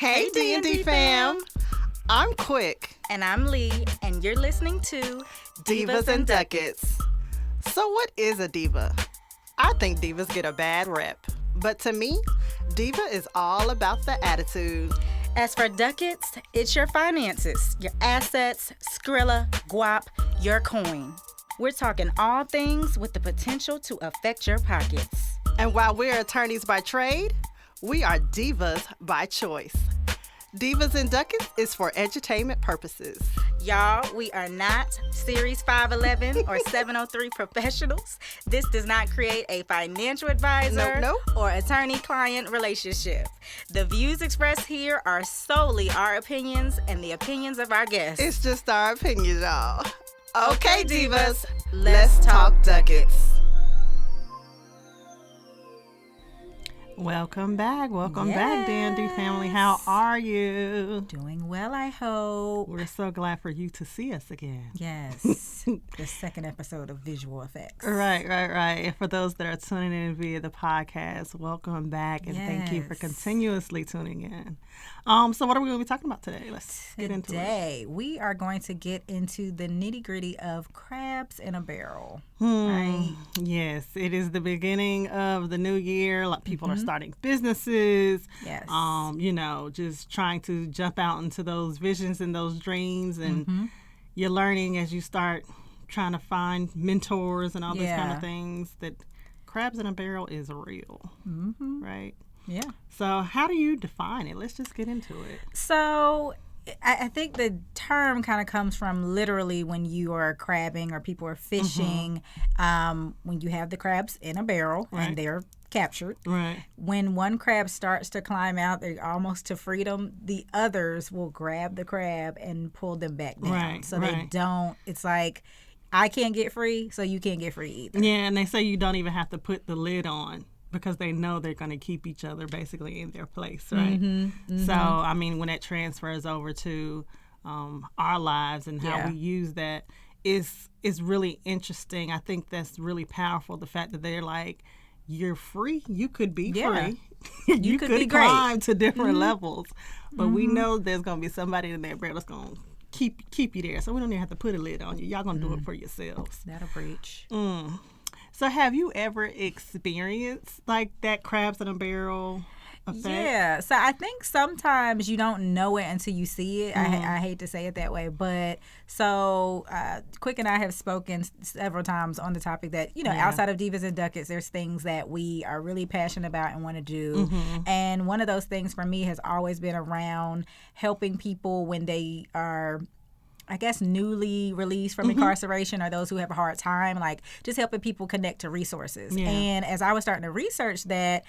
Hey D&D fam. I'm Quick. And I'm Lee, and you're listening to Divas and Duckets. So what is a diva? I think divas get a bad rep. But to me, diva is all about the attitude. As for Duckets, it's your finances, your assets, Skrilla, guap, your coin. We're talking all things with the potential to affect your pockets. And while we're attorneys by trade, we are divas by choice. Divas and Duckets is for edutainment purposes. Y'all, we are not Series 511 or 703 professionals. This does not create a financial advisor or attorney-client relationship. The views expressed here are solely our opinions and the opinions of our guests. It's just our opinions, y'all. Okay, divas, let's talk Duckets. Welcome back, D&D family. How are you? Doing well, I hope. We're so glad for you to see us again. Yes, the second episode of Visual Effects. Right. And for those that are tuning in via the podcast, welcome back, and thank you for continuously tuning in. So what are we going to be talking about today? Let's get into it. Today, we are going to get into the nitty-gritty of crabs in a barrel. Right? Yes, it is the beginning of the new year. A lot of people are starting businesses. Yes. Just trying to jump out into those visions and those dreams, and you're learning as you start trying to find mentors and all these kind of things that crabs in a barrel is real, right? Yeah. So how do you define it? Let's just get into it. So I think the term kind of comes from literally when you are crabbing or people are fishing, when you have the crabs in a barrel and they're captured. Right. When one crab starts to climb out, they're almost to freedom, the others will grab the crab and pull them back down. Right. So they don't, it's like, I can't get free, so you can't get free either. Yeah, and they say you don't even have to put the lid on, because they know they're going to keep each other basically in their place, right? So, I mean, when it transfers over to our lives and how we use that is really interesting. I think that's really powerful, the fact that they're like, you're free. You could be free. you could be climb to different levels. But we know there's going to be somebody in that barrel that's going to keep you there. So we don't even have to put a lid on you. Y'all going to do it for yourselves. That'll preach. So have you ever experienced like that crabs in a barrel effect? Yeah. So I think sometimes you don't know it until you see it. I hate to say it that way. But so Quick and I have spoken several times on the topic that, outside of Divas and Duckets, there's things that we are really passionate about and want to do. And one of those things for me has always been around helping people when they are, I guess, newly released from incarceration, or those who have a hard time, like just helping people connect to resources. Yeah. And as I was starting to research that,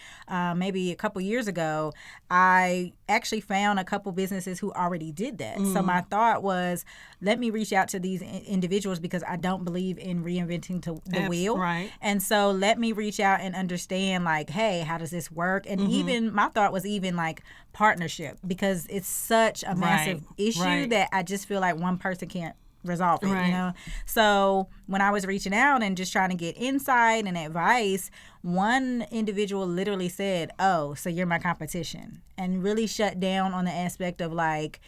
maybe a couple years ago, I actually found a couple businesses who already did that. So my thought was, let me reach out to these individuals, because I don't believe in reinventing the wheel. Right. And so let me reach out and understand, like, hey, how does this work? And even my thought was even like partnership, because it's such a massive issue that I just feel like one person can't resolve it, So when I was reaching out and just trying to get insight and advice, one individual literally said, "Oh, so you're my competition," and really shut down on the aspect of like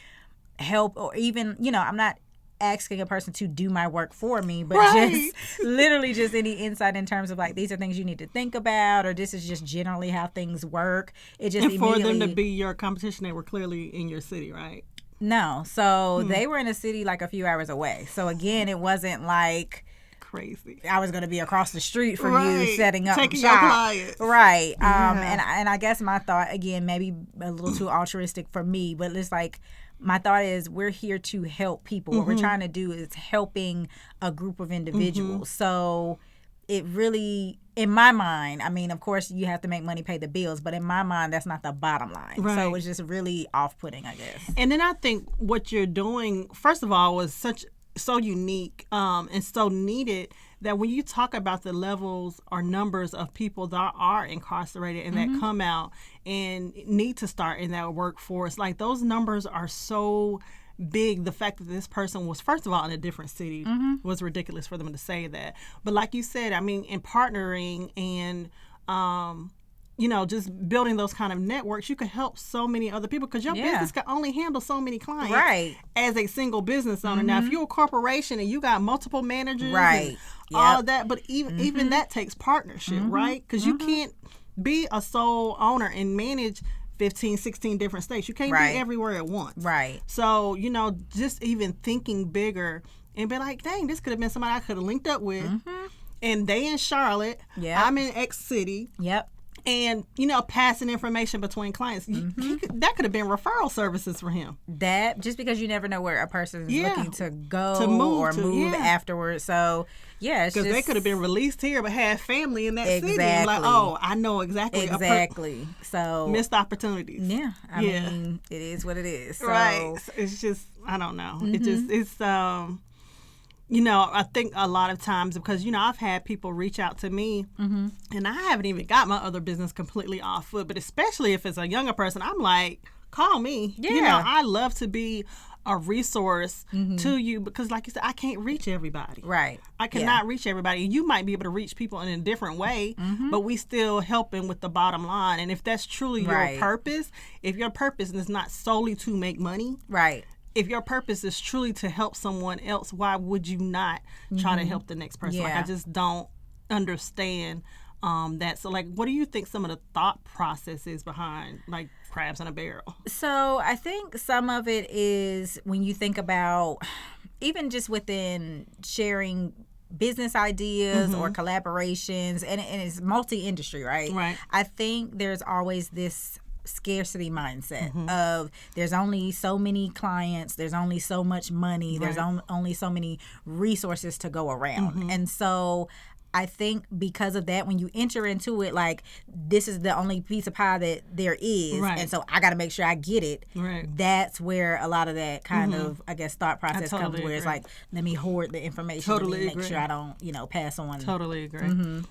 help, or even, I'm not asking a person to do my work for me, but just literally just any insight in terms of like, these are things you need to think about, or this is just generally how things work. It just, and for them to be your competition, they were clearly in your city, right? No. So they were in a city like a few hours away. So again, it wasn't like crazy. I was going to be across the street from you setting up taking shop. your clients. Right. And I guess my thought, again, maybe a little too altruistic for me, but it's like, my thought is, we're here to help people. What we're trying to do is helping a group of individuals. So it really, in my mind, I mean, of course, you have to make money, pay the bills, but in my mind, that's not the bottom line. Right. So it's just really off-putting, I guess. And then I think what you're doing, first of all, was so unique and so needed, that when you talk about the levels or numbers of people that are incarcerated and that come out and need to start in that workforce, like those numbers are so big. The fact that this person was, first of all, in a different city was ridiculous for them to say that. But like you said, I mean, in partnering and just building those kind of networks, you could help so many other people because your business can only handle so many clients as a single business owner. Now, if you're a corporation and you got multiple managers and all of that, but even that takes partnership, right? Because you can't be a sole owner and manage 15, 16 different states. You can't be everywhere at once. Right. So, just even thinking bigger and be like, dang, this could have been somebody I could have linked up with. And they in Charlotte. I'm in X city. And, passing information between clients. That could have been referral services for him. That, just because you never know where a person is looking to go to move afterwards. So, it's because they could have been released here but had family in that city. And like, oh, I know exactly. So missed opportunities. Yeah. I mean, it is what it is. So. Right. So it's just, I don't know. It's I think a lot of times because, I've had people reach out to me and I haven't even got my other business completely off foot. But especially if it's a younger person, I'm like, call me. Yeah. I love to be a resource to you because, like you said, I can't reach everybody. Right. I cannot reach everybody. You might be able to reach people in a different way, but we still helping with the bottom line. And if that's truly your purpose, if your purpose is not solely to make money. Right. If your purpose is truly to help someone else, why would you not try to help the next person? Like, I just don't understand that. So, like, what do you think some of the thought process is behind, like, crabs in a barrel? So, I think some of it is when you think about even just within sharing business ideas or collaborations, and it's multi-industry, right? Right. I think there's always this scarcity mindset of there's only so many clients, there's only so much money, there's only so many resources to go around. And so I think because of that, when you enter into it, like, this is the only piece of pie that there is, and so I got to make sure I get it. That's where a lot of that kind of, I guess, thought process comes, where it's like, let me hoard the information and make sure I don't, pass on. Totally agree.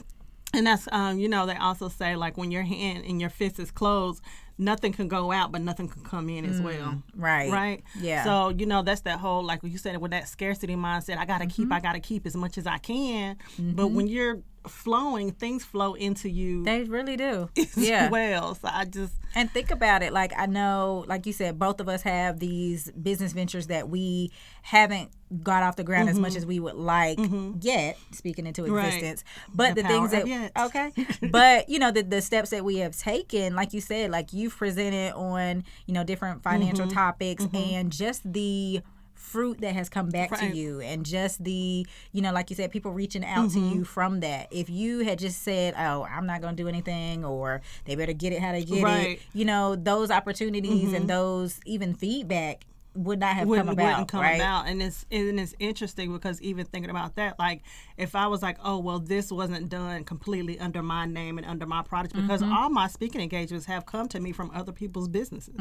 And that's, they also say, like, when your hand and your fist is closed, nothing can go out, but nothing can come in as well. Right? Yeah. So, that's that whole, like you said, with that scarcity mindset, I got to keep as much as I can. But when you're flowing, things flow into you. They really do. Well, so And think about it. Like, I know, like you said, both of us have these business ventures that we haven't got off the ground as much as we would like yet, speaking into existence. But the things that, but, the steps that we have taken, like you said, like you've presented on, different financial topics and just the fruit that has come back to you, and just the, like you said, people reaching out to you from that. If you had just said, oh, I'm not going to do anything, or they better get it how they get it, those opportunities and those even feedback would not have come about. And it's interesting because even thinking about that, like, if I was like, oh, well, this wasn't done completely under my name and under my product, because all my speaking engagements have come to me from other people's businesses.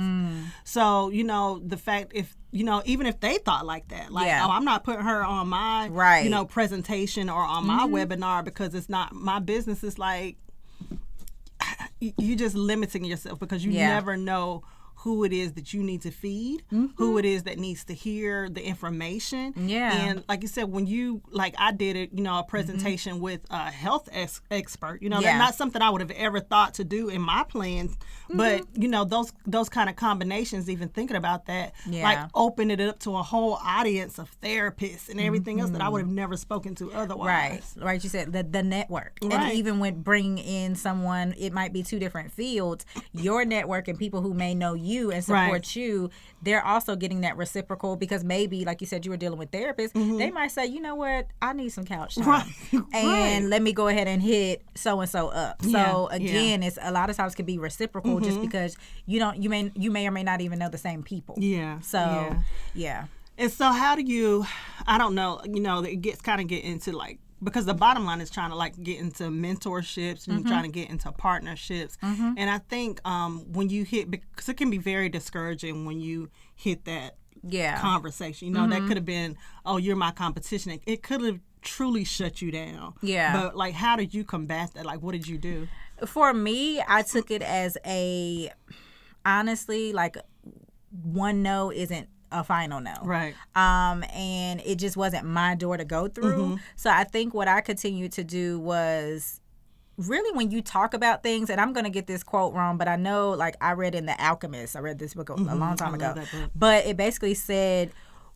So, the fact, if, even if they thought like that, like, oh, I'm not putting her on my, presentation or on my webinar because it's not my business, it's like, you just limiting yourself because you never know who it is that you need to feed, who it is that needs to hear the information. And like you said, when you, like I did it, a presentation with a health expert, that's not something I would have ever thought to do in my plans. But, those kind of combinations, even thinking about that, like opened it up to a whole audience of therapists and everything else that I would have never spoken to otherwise. Right. You said the network. And even with bringing in someone, it might be two different fields, your network and people who may know you and support you, they're also getting that reciprocal, because maybe, like you said, you were dealing with therapists. They might say, you know what, I need some couch time, and let me go ahead and hit so and so up. So again, it's a lot of times can be reciprocal, just because you may or may not even know the same people. And so how do you, I don't know, it gets kind of get into, like, because the bottom line is trying to, like, get into mentorships and trying to get into partnerships. And I think when you hit, because it can be very discouraging when you hit that conversation. That could have been, oh, you're my competition. It could have truly shut you down. But, like, how did you combat that? Like, what did you do? For me, I took it as honestly, like, one no isn't a final no. And it just wasn't my door to go through. So I think what I continued to do was really when you talk about things, and I'm going to get this quote wrong, but I know, like, I read in The Alchemist, I read this book a long time ago, but it basically said,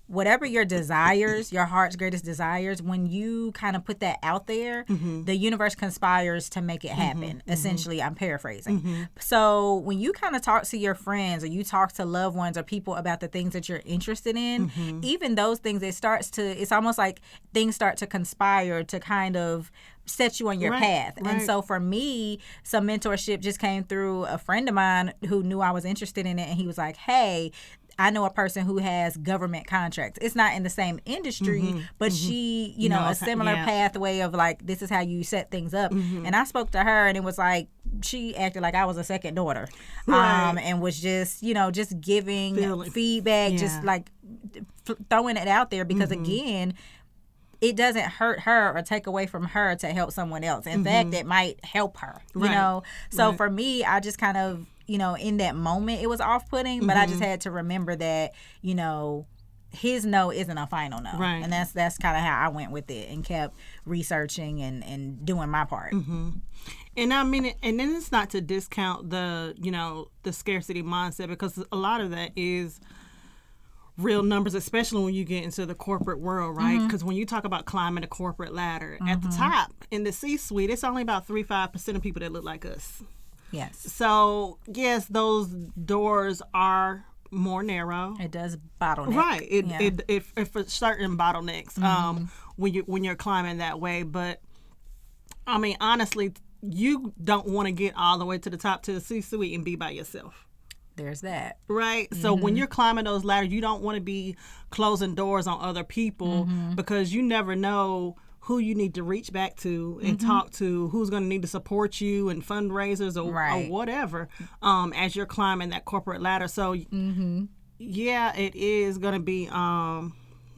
whatever your desires, your heart's greatest desires, when you kind of put that out there, the universe conspires to make it happen. Essentially, I'm paraphrasing. So when you kind of talk to your friends, or you talk to loved ones or people about the things that you're interested in, even those things, it's almost like things start to conspire to kind of set you on your path. And so for me, some mentorship just came through a friend of mine who knew I was interested in it, and he was like, hey, I know a person who has government contracts. It's not in the same industry, but she, a similar pathway of like, this is how you set things up. And I spoke to her, and it was like, she acted like I was a second daughter, and was just, just giving feedback, just like throwing it out there, because again, it doesn't hurt her or take away from her to help someone else. In fact, it might help her, you know? So for me, I just kind of, in that moment, it was off-putting, but I just had to remember that, his no isn't a final no. Right. And that's kind of how I went with it and kept researching and doing my part. And I mean, and then it's not to discount the scarcity mindset, because a lot of that is real numbers, especially when you get into the corporate world, right? Because when you talk about climbing the corporate ladder, at the top, in the C-suite, it's only about 3-5% of people that look like us. Yes. So, yes, those doors are more narrow. It does bottleneck. Right. It for certain bottlenecks when you're climbing that way. But, I mean, honestly, you don't want to get all the way to the top, to the C-suite, and be by yourself. There's that. Right. So when you're climbing those ladders, you don't want to be closing doors on other people, because you never know who you need to reach back to and talk to, who's going to need to support you in fundraisers or whatever, as you're climbing that corporate ladder. So, yeah, it is going to be,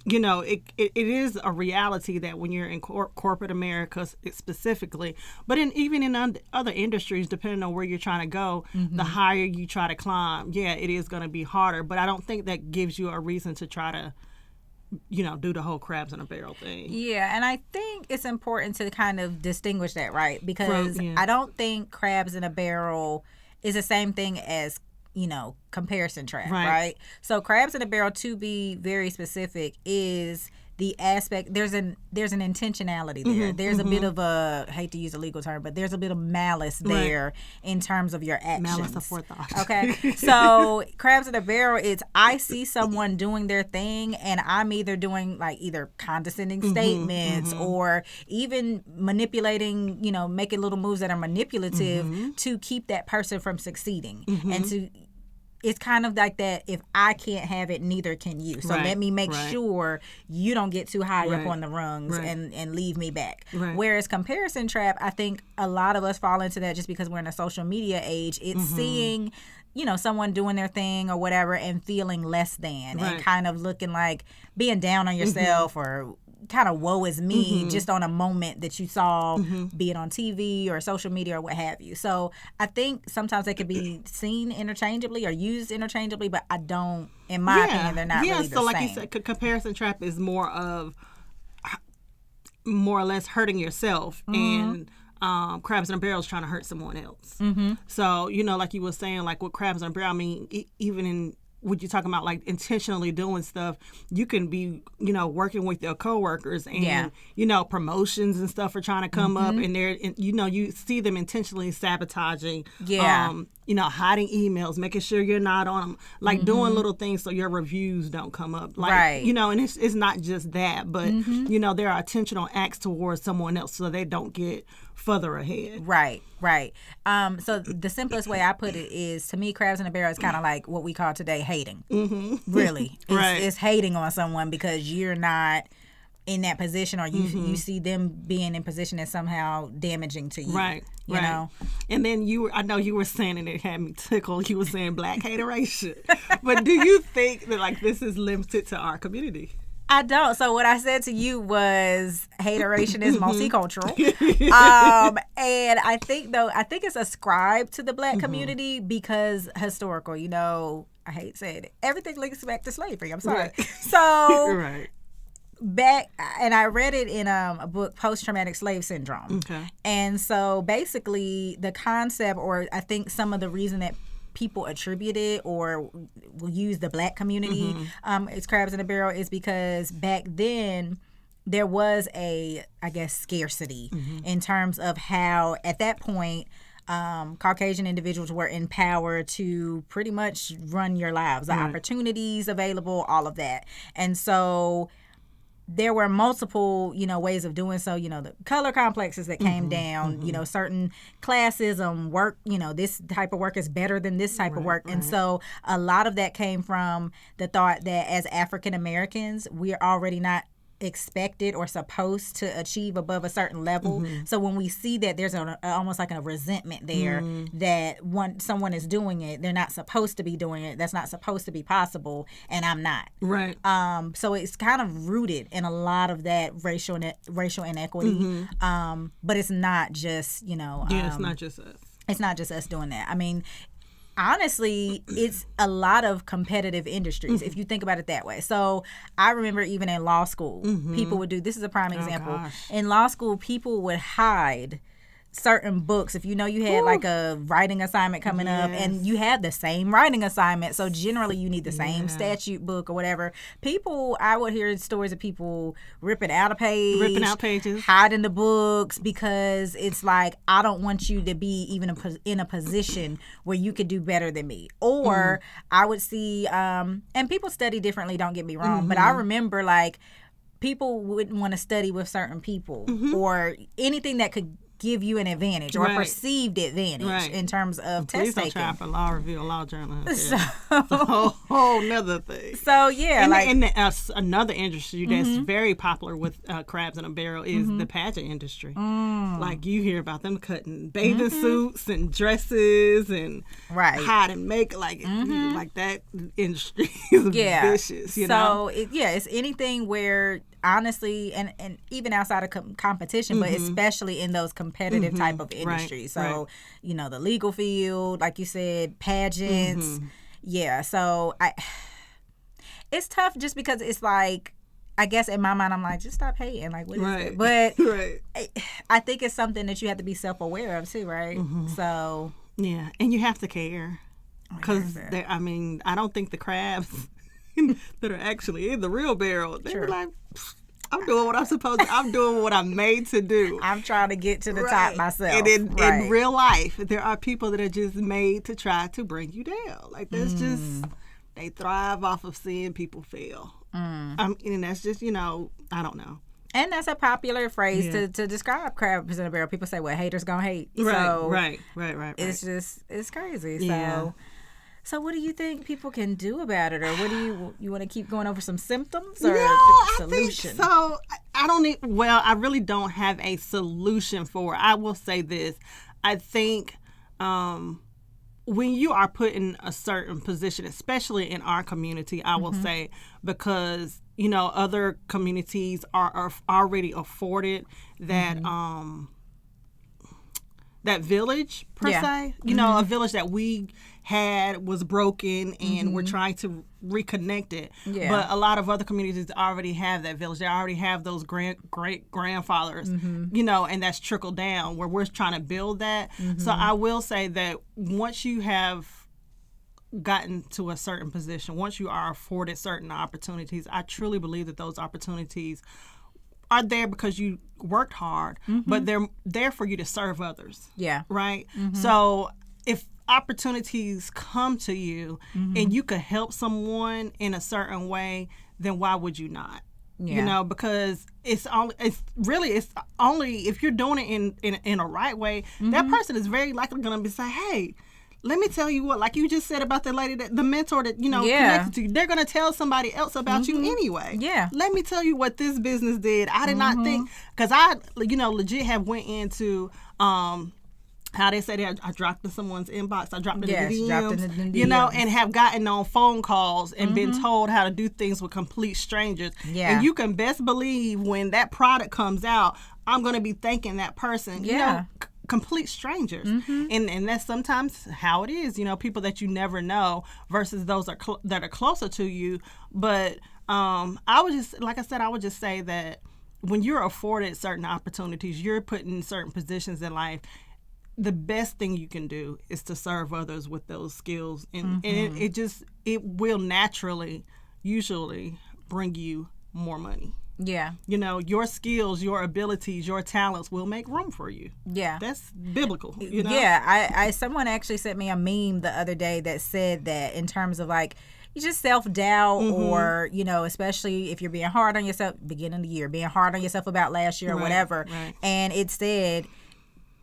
it is a reality that when you're in corporate America specifically, but even in other industries, depending on where you're trying to go, the higher you try to climb, it is going to be harder. But I don't think that gives you a reason to try to, do the whole crabs in a barrel thing. Yeah, and I think it's important to kind of distinguish that, right? Because I don't think crabs in a barrel is the same thing as, comparison trap, right? So crabs in a barrel, to be very specific, is the aspect, there's an intentionality there. There's a bit of a, I hate to use a legal term, but there's a bit of malice there in terms of your actions. Malice aforethought. Okay. So crabs in a barrel, it's I see someone doing their thing, and I'm either doing either condescending statements or even manipulating, making little moves that are manipulative to keep that person from succeeding. And it's kind of like that, if I can't have it, neither can you. So let me make sure you don't get too high up on the rungs and leave me back. Whereas comparison trap, I think a lot of us fall into that just because we're in a social media age. It's seeing, someone doing their thing or whatever and feeling less than and kind of looking like being down on yourself or kind of woe is me just on a moment that you saw, be it on TV or social media or what have you. So I think sometimes they could be seen interchangeably or used interchangeably, but I don't, in my opinion, they're not really the so same. Like you said, comparison trap is more or less hurting yourself, and crabs in a barrel is trying to hurt someone else. So, like you were saying, like with crabs in a barrel, I mean, even in what you're talking about, like intentionally doing stuff, you can be, working with your coworkers and, promotions and stuff are trying to come up, and they're, you see them intentionally sabotaging, hiding emails, making sure you're not on them, like doing little things so your reviews don't come up. Like, and it's not just that, but, there are intentional acts towards someone else so they don't get further ahead. Right. So the simplest way I put it is, to me, crabs in a barrel is kind of like what we call today hating. Really. It's hating on someone because you're not in that position, or you see them being in position that's somehow damaging to you. Right. You know? And then I know you were saying, and it had me tickled, you were saying black hateration. But do you think that this is limited to our community? I don't. So what I said to you was hateration is multicultural. And I think it's ascribed to the black community because historical, I hate saying it. Everything links back to slavery. I'm sorry. So back, and I read it in a book, Post-Traumatic Slave Syndrome. Okay. And so basically the concept, or I think some of the reason that people attribute it or will use the Black community as crabs in a barrel is because back then there was a, I guess, scarcity in terms of how at that point Caucasian individuals were in power to pretty much run your lives, the opportunities available, all of that. And so there were multiple, ways of doing so, the color complexes that came down, certain classism, work, this type of work is better than this type of work. And so a lot of that came from the thought that as African Americans, we're already not expected or supposed to achieve above a certain level. So when we see that there's almost like a resentment there that someone is doing it, they're not supposed to be doing it, that's not supposed to be possible, and I'm not. Right. So it's kind of rooted in a lot of that racial inequity. But it's not just, it's not just us. It's not just us doing that. I mean, honestly, it's a lot of competitive industries, if you think about it that way. So I remember even in law school, people would do, this is a prime example. In law school, people would hide certain books. If you had like a writing assignment coming up and you had the same writing assignment, so generally you need the same statute book or whatever. I would hear stories of people ripping out pages, hiding the books, because it's like, I don't want you to be even in a position where you could do better than me. Or I would see, and people study differently, don't get me wrong, but I remember like people wouldn't want to study with certain people or anything that could give you an advantage or a perceived advantage in terms of test taking. Please don't try for law review, law journal. It's a whole nother thing. So yeah, another industry that's very popular with crabs in a barrel is the pageant industry. Like you hear about them cutting bathing suits and dresses and hide and make like that industry is vicious. So it's anything where, honestly, and even outside of competition, but especially in those competitive type of industries. So, the legal field, like you said, pageants. Yeah. So it's tough just because it's like, I guess in my mind, I'm like, just stop hating. Like, what is it? But I think it's something that you have to be self-aware of too, right? So. Yeah. And you have to care. Because, I don't think the crabs that are actually in the real barrel, they're like, I'm doing what I'm supposed to. I'm doing what I'm made to do. I'm trying to get to the top myself. And in real life, there are people that are just made to try to bring you down. Like, that's just, they thrive off of seeing people fail. And that's just, I don't know. And that's a popular phrase to describe crabs in a barrel. People say, well, haters gonna hate. Right. It's just, it's crazy. Yeah. So what do you think people can do about it? Or what do you want to keep going over some symptoms or solution? I think so. I really don't have a solution for it. I will say this. I think when you are put in a certain position, especially in our community, I will say, because, other communities are already afforded that that village, per se. A village that we had was broken and we're trying to reconnect it. But a lot of other communities already have that village. They already have those great grandfathers, and that's trickled down where we're trying to build that. So I will say that once you have gotten to a certain position, once you are afforded certain opportunities, I truly believe that those opportunities are there because you worked hard, but they're there for you to serve others. Yeah. Right? So if opportunities come to you and you could help someone in a certain way, then why would you not? Because it's only if you're doing it in a right way, that person is very likely going to be saying, hey, let me tell you what, like you just said about the lady, the mentor that, connected to you, they're going to tell somebody else about you anyway. Yeah. Let me tell you what this business did. I did not think, because I, legit have went into, how they say that I dropped in someone's inbox, I dropped in the DMs, and have gotten on phone calls and been told how to do things with complete strangers. Yeah. And you can best believe when that product comes out, I'm going to be thanking that person. Yeah. Complete strangers. And that's sometimes how it is, people that you never know versus those that are closer to you. But I would just, like I said, I would just say that when you're afforded certain opportunities, you're put in certain positions in life, the best thing you can do is to serve others with those skills. And, and it will naturally, usually, bring you more money. Yeah. You know, your skills, your abilities, your talents will make room for you. Yeah. That's biblical, you know? Yeah. I someone actually sent me a meme the other day that said that in terms of like, you just self-doubt or, you know, especially if you're being hard on yourself, beginning of the year, being hard on yourself about last year or whatever. Right. And it said,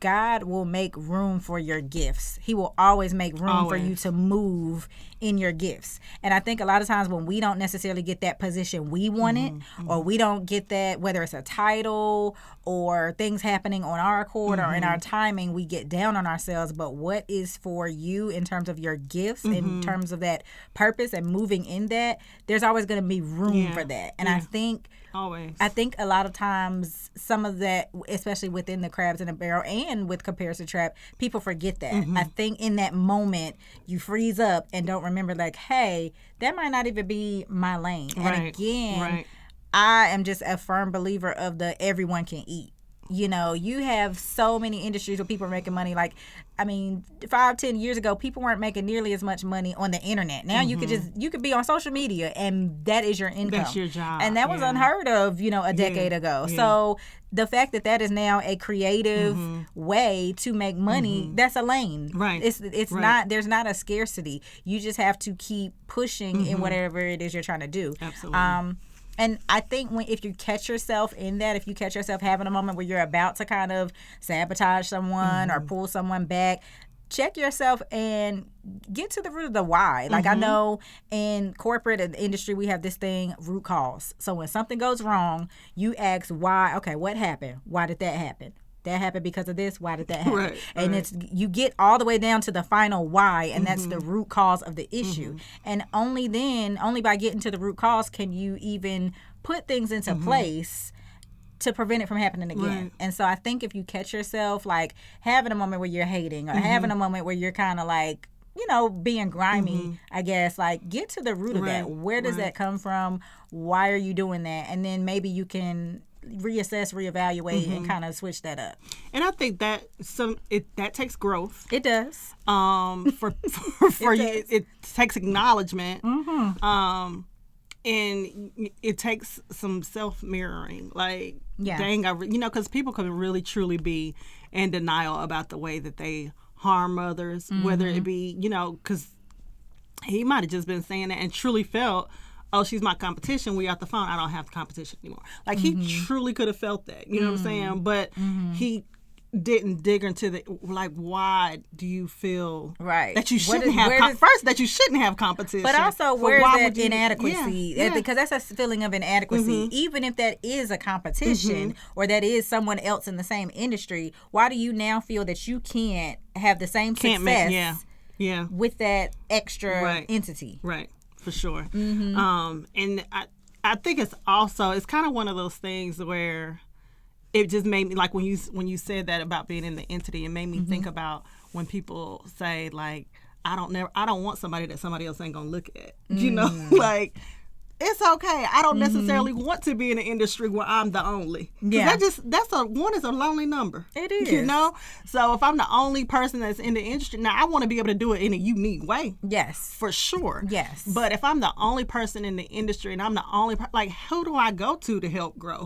God will make room for your gifts. He will always make room for you to move in your gifts. And I think a lot of times when we don't necessarily get that position we wanted, or we don't get that, whether it's a title or things happening on our accord or in our timing, we get down on ourselves. But what is for you in terms of your gifts, in terms of that purpose and moving in that, there's always going to be room for that. And I think a lot of times some of that, especially within the crabs in a barrel and with Comparison Trap, people forget that. I think in that moment you freeze up and don't remember like, hey, that might not even be my lane. And again, I am just a firm believer of the everyone can eat. You know, you have so many industries where people are making money. Like, I mean, 5-10 years ago, people weren't making nearly as much money on the internet. Now you could be on social media and that is your income. That's your job. And that was unheard of, you know, a decade ago. Yeah. So the fact that that is now a creative way to make money, that's a lane. Right. It's not, there's not a scarcity. You just have to keep pushing in whatever it is you're trying to do. Absolutely. And I think if you catch yourself in that, if you catch yourself having a moment where you're about to kind of sabotage someone or pull someone back, check yourself and get to the root of the why. Like I know in corporate and industry, we have this thing, root cause. So when something goes wrong, you ask why, okay, what happened? Why did that happen? That happened because of this. Why did that happen? And it's you get all the way down to the final why, and that's the root cause of the issue. And only by getting to the root cause can you even put things into place to prevent it from happening again. And so I think if you catch yourself like having a moment where you're hating or having a moment where you're kind of like, you know, being grimy, I guess, like get to the root of that. Where does that come from? Why are you doing that? And then maybe you can reassess, reevaluate, and kind of switch that up. And I think that that takes growth. It does. For you, it takes acknowledgement. And it takes some self mirroring. Like, dang, because people can really truly be in denial about the way that they harm others, whether it be, you know, because he might have just been saying that and truly felt, oh, she's my competition. We off the phone. I don't have the competition anymore. Like he truly could have felt that. You know what I'm saying? But he didn't dig into the like. Why do you feel that you shouldn't have that you shouldn't have competition? But also, where's that inadequacy? Because that's a feeling of inadequacy. Even if that is a competition or that is someone else in the same industry, why do you now feel that you can't have the same success? With that extra entity, right? For sure. And I think it's kind of one of those things where it just made me like when you said that about being in the entity, it made me think about when people say like I don't want somebody that somebody else ain't gonna look at. You know, like it's okay. I don't necessarily want to be in an industry where I'm the only. Yeah. One is a lonely number. It is. You know? So if I'm the only person that's in the industry, now I want to be able to do it in a unique way. Yes. For sure. Yes. But if I'm the only person in the industry and I'm the only like who do I go to help grow?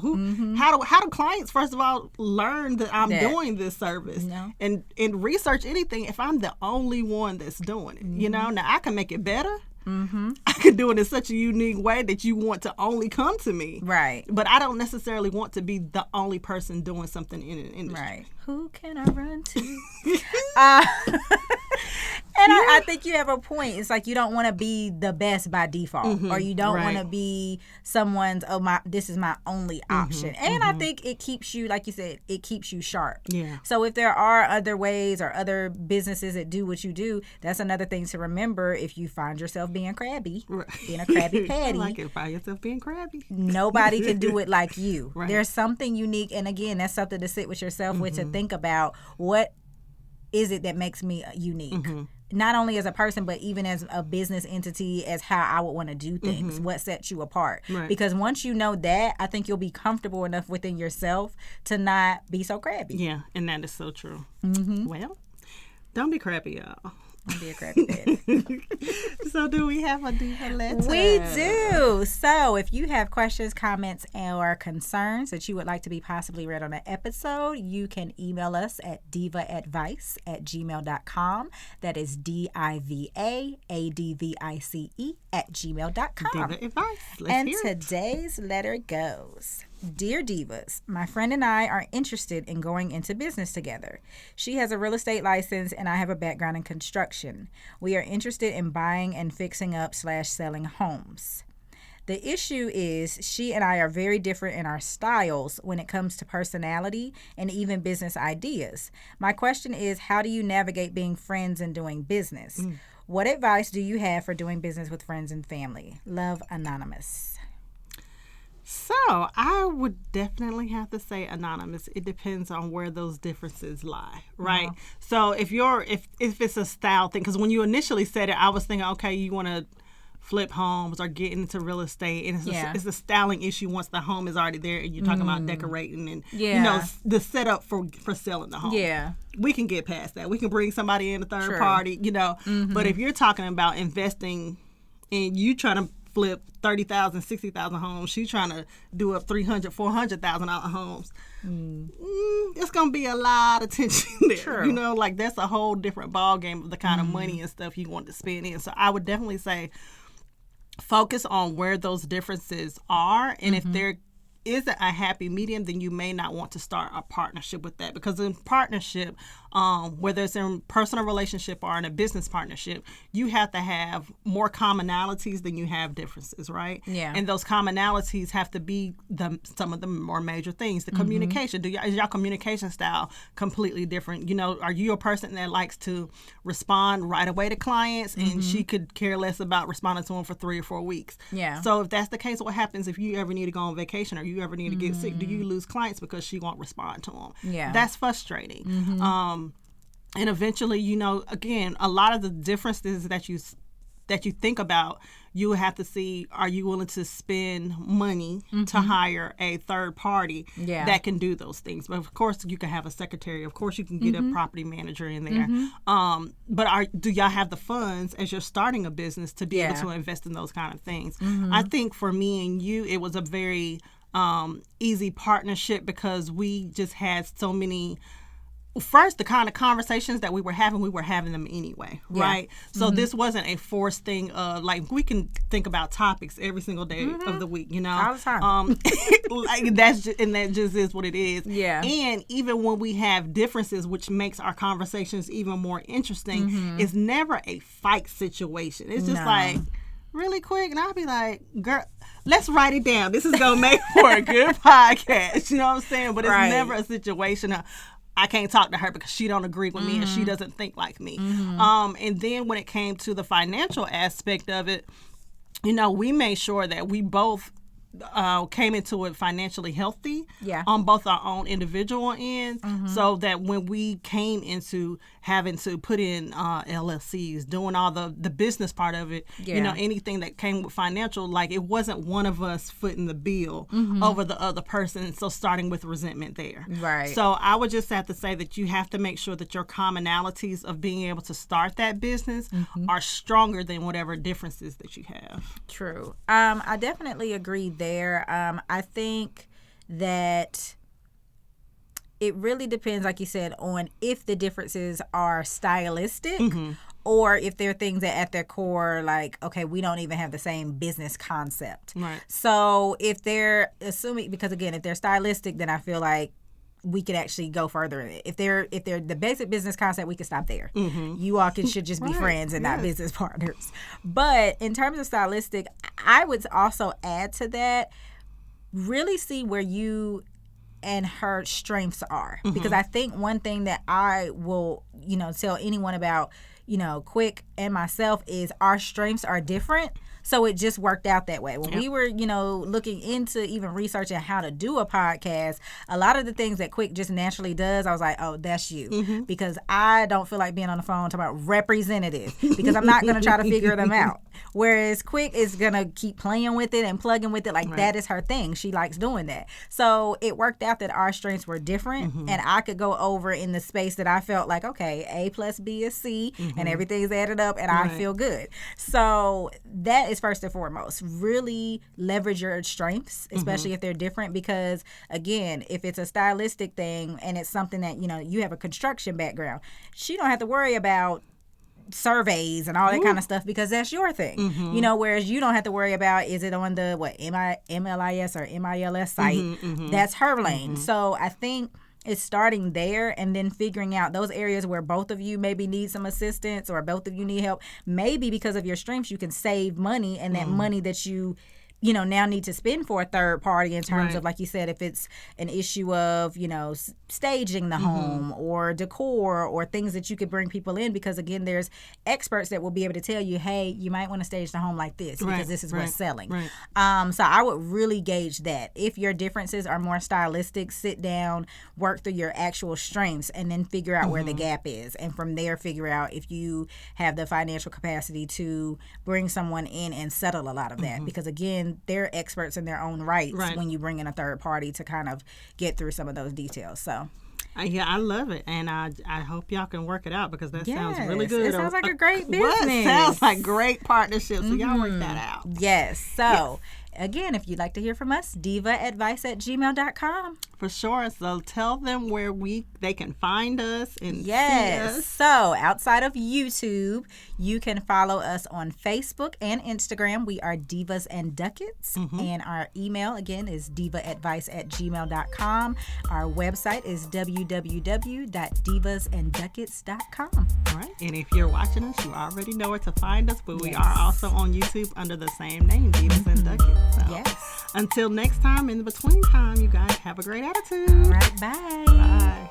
How do clients first of all learn that I'm doing this service and research anything if I'm the only one that's doing it? You know? Now I can make it better. I could do it in such a unique way that you want to only come to me. Right. But I don't necessarily want to be the only person doing something in an industry. Right. Who can I run to? And I think you have a point. It's like you don't want to be the best by default, or you don't want to be someone's, this is my only option. And I think it keeps you, like you said, it keeps you sharp. Yeah. So if there are other ways or other businesses that do what you do, that's another thing to remember if you find yourself being crabby, being a crabby patty. I like it. Find yourself being crabby. Nobody can do it like you. Right. There's something unique. And again, that's something to sit with yourself with, to think about what is it that makes me unique? not only as a person, but even as a business entity, as how I would want to do things, what sets you apart. Right. Because once you know that, I think you'll be comfortable enough within yourself to not be so crabby. Yeah, and that is so true. Well, don't be crabby, y'all. Don't be a crabby daddy. So do we have a diva letter? We do. So if you have questions, comments, or concerns that you would like to be possibly read on an episode, you can email us at divaadvice@gmail.com. That is DIVAADVICE@gmail.com. Diva advice. Let's And hear it. today's letter goes, Dear Divas, my friend and I are interested in going into business together. She has a real estate license and I have a background in construction. We are interested in buying and fixing up / selling homes. The issue is she and I are very different in our styles when it comes to personality and even business ideas. My question is, how do you navigate being friends and doing business? What advice do you have for doing business with friends and family? Love, Anonymous. So I would definitely have to say anonymous. It depends on where those differences lie, right? So if it's a style thing, because when you initially said it, I was thinking, okay, you want to flip homes or get into real estate, and it's a styling issue once the home is already there, and you're talking about decorating and the setup for selling the home. Yeah. We can get past that. We can bring somebody in, a third party, But if you're talking about investing and you trying to flip 30,000, 60,000 homes, she's trying to do up $300,000, $400,000 homes. It's gonna be a lot of tension there. True. Like that's a whole different ball game of the kind of money and stuff you want to spend in. So I would definitely say focus on where those differences are, and if there isn't a happy medium, then you may not want to start a partnership with that, because in partnership, whether it's in personal relationship or in a business partnership, you have to have more commonalities than you have differences, right? Yeah. And those commonalities have to be some of the more major things. The communication. Is your communication style completely different? Are you a person that likes to respond right away to clients, and she could care less about responding to them for 3 or 4 weeks? Yeah. So if that's the case, what happens if you ever need to go on vacation or you ever need to get sick? Do you lose clients because she won't respond to them? Yeah. That's frustrating. And eventually, again, a lot of the differences that you think about, you have to see, are you willing to spend money to hire a third party that can do those things? But of course, you can have a secretary. Of course, you can get a property manager in there. But do y'all have the funds as you're starting a business to be able to invest in those kind of things? I think for me and you, it was a very easy partnership because we just had so many. First, the kind of conversations that we were having them anyway, right? So this wasn't a forced thing of like, we can think about topics every single day of the week, all the time. That just is what it is. Yeah. And even when we have differences, which makes our conversations even more interesting, it's never a fight situation. It's just like really quick, and I'll be like, girl, let's write it down. This is gonna make for a good podcast. You know what I'm saying? But it's never a situation of, I can't talk to her because she don't agree with me and she doesn't think like me. And then when it came to the financial aspect of it, we made sure that we both came into it financially healthy on both our own individual ends, so that when we came into having to put in LLCs, doing all the business part of it, anything that came with financial, like it wasn't one of us footing the bill over the other person, so starting with resentment there. Right. So I would just have to say that you have to make sure that your commonalities of being able to start that business are stronger than whatever differences that you have. True. I definitely agree there. I think that it really depends, like you said, on if the differences are stylistic or if they're things that at their core, like, okay, we don't even have the same business concept. Right. So if they're assuming, because again, if they're stylistic, then I feel like we could actually go further in it. If they're the basic business concept, we can stop there. You all should just be friends and not business partners. But in terms of stylistic, I would also add to that, really see where you and her strengths are. Because I think one thing that I will, tell anyone about, Quick and myself is our strengths are different. So it just worked out that way. When we were, looking into even researching how to do a podcast, a lot of the things that Quick just naturally does, I was like, oh, that's you. Because I don't feel like being on the phone talking about representative because I'm not going to try to figure them out. Whereas Quick is going to keep playing with it and plugging with it. Like that is her thing. She likes doing that. So it worked out that our strengths were different and I could go over in the space that I felt like, okay, A plus B is C and everything's added up and I feel good. So that is first and foremost. Really leverage your strengths, especially if they're different, because again, if it's a stylistic thing and it's something that, you have a construction background, she don't have to worry about surveys and all that kind of stuff because that's your thing. Whereas you don't have to worry about, is it on the MLIS or MILS site? That's her lane. So I think it's starting there and then figuring out those areas where both of you maybe need some assistance or both of you need help. Maybe because of your strengths, you can save money, and that money that you now need to spend for a third party in terms of, like you said, if it's an issue of, staging the home or decor or things that you could bring people in, because again, there's experts that will be able to tell you, hey, you might want to stage the home like this because this is what's selling. So I would really gauge that. If your differences are more stylistic, sit down, work through your actual strengths, and then figure out where the gap is. And from there, figure out if you have the financial capacity to bring someone in and settle a lot of that. Because again, they're experts in their own rights when you bring in a third party to kind of get through some of those details. So I love it, and I hope y'all can work it out because that sounds really good. It sounds like a great business. It sounds like great partnership, so y'all work that out. Yes. So again, if you'd like to hear from us, divaadvice@gmail.com. For sure. So tell them where they can find us and see us. So outside of YouTube, you can follow us on Facebook and Instagram. We are Divas and Duckets. And our email, again, is divaadvice@gmail.com. Our website is www.divasandduckets.com. All right. And if you're watching us, you already know where to find us, but we are also on YouTube under the same name, Divas and Duckets. So until next time, in the between time, you guys have a great attitude. All right. Bye. Bye.